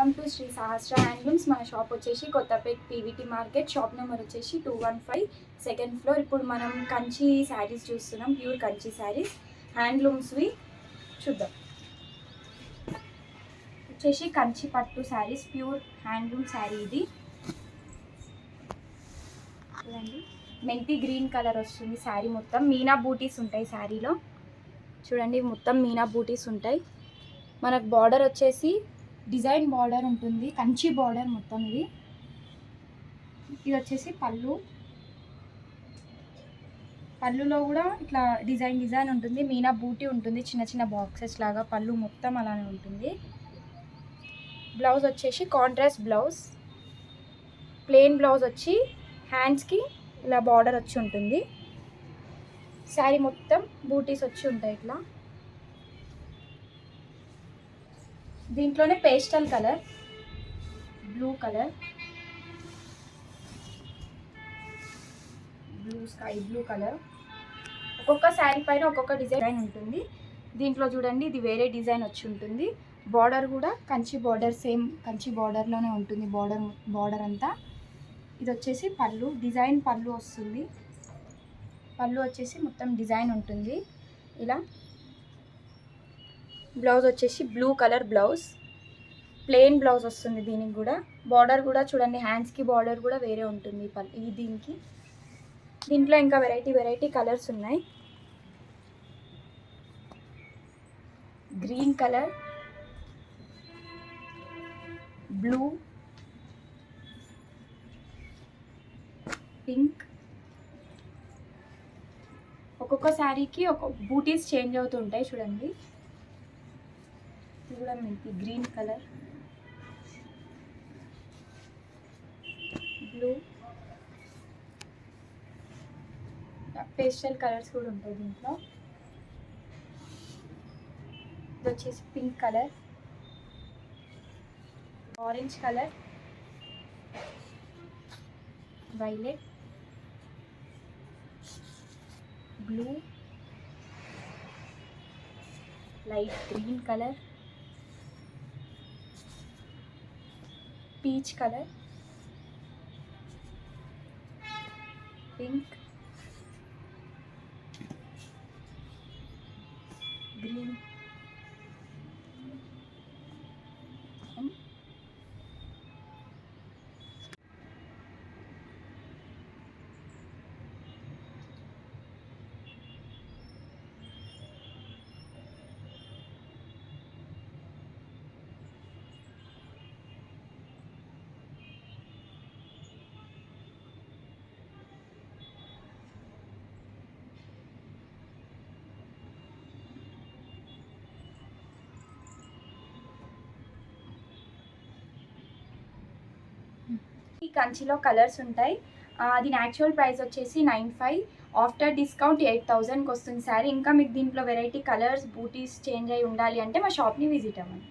Welcome to Shri Sahasra handlooms. మన shop వచ్చేసి Kothapet PVT market. Shop number వచ్చేసి 215, సెకండ్ ఫ్లోర్. ఇప్పుడు మనం కంచి శారీస్ చూస్తున్నాం, ప్యూర్ కంచి శారీస్ హ్యాండ్లూమ్స్వి చూద్దాం. వచ్చేసి కంచి పట్టు శారీస్, ప్యూర్ హ్యాండ్లూమ్ శారీ. ఇది చూడండి, మెంతి గ్రీన్ కలర్ వస్తుంది శారీ. మొత్తం మీనా బూటీస్ ఉంటాయి శారీలో. చూడండి, మొత్తం మీనా బూటీస్ ఉంటాయి. మనకు బార్డర్ వచ్చేసి డిజైన్ బార్డర్ ఉంటుంది, కంచి బార్డర్ మొత్తం. ఇది వచ్చేసి పళ్ళులో కూడా ఇట్లా డిజైన్ ఉంటుంది, మీనా బూటీ ఉంటుంది, చిన్న చిన్న బాక్సెస్ లాగా. పళ్ళు మొత్తం అలానే ఉంటుంది. బ్లౌజ్ వచ్చేసి కాంట్రాస్ట్ బ్లౌజ్, ప్లెయిన్ బ్లౌజ్ వచ్చి హ్యాండ్స్కి ఇలా బార్డర్ వచ్చి ఉంటుంది. శారీ మొత్తం బూటీస్ వచ్చి ఉంటాయి ఇట్లా. దీంట్లోనే pastel colour, blue colour, sky blue colour. ఒక్కొక్క శారీ పైన ఒక్కొక్క డిజైన్ ఉంటుంది. దీంట్లో చూడండి, ఇది వేరే డిజైన్ వచ్చి ఉంటుంది. బార్డర్ కూడా కంచి బార్డర్, సేమ్ కంచి బార్డర్లోనే ఉంటుంది బార్డర్ అంతా. ఇది వచ్చేసి పళ్ళు, డిజైన్ పళ్ళు వస్తుంది. పళ్ళు వచ్చేసి మొత్తం డిజైన్ ఉంటుంది ఇలా. బ్లౌజ్ వచ్చేసి blue colour blouse, plain blouse వస్తుంది. దీనికి కూడా బార్డర్ కూడా చూడండి, హ్యాండ్స్కి బార్డర్ కూడా వేరే ఉంటుంది దీనికి. దీంట్లో ఇంకా వెరైటీ కలర్స్ ఉన్నాయి. Green colour, blue, pink. ఒక్కొక్క శారీకి ఒక్కొక్క బూటీస్ చేంజ్ అవుతూ ఉంటాయి చూడండి. ఇది కూడా మీకు green colour, blue, pastel colours కూడా ఉంటాయి దీంట్లో. ఇది వచ్చేసి pink colour, orange colour, violet, blue, light green colour, peach colour, pink, green, ఈ కంచిలో కలర్స్ ఉంటాయి. దీని యాక్చువల్ ప్రైస్ వచ్చేసి 95, ఆఫ్టర్ డిస్కౌంట్ 8000కి వస్తుంది శారీ. ఇంకా మీకు దీంట్లో వెరైటీ కలర్స్, బూటీస్ చేంజ్ అయి ఉండాలి అంటే మా షాప్ని విజిట్ అవ్వండి.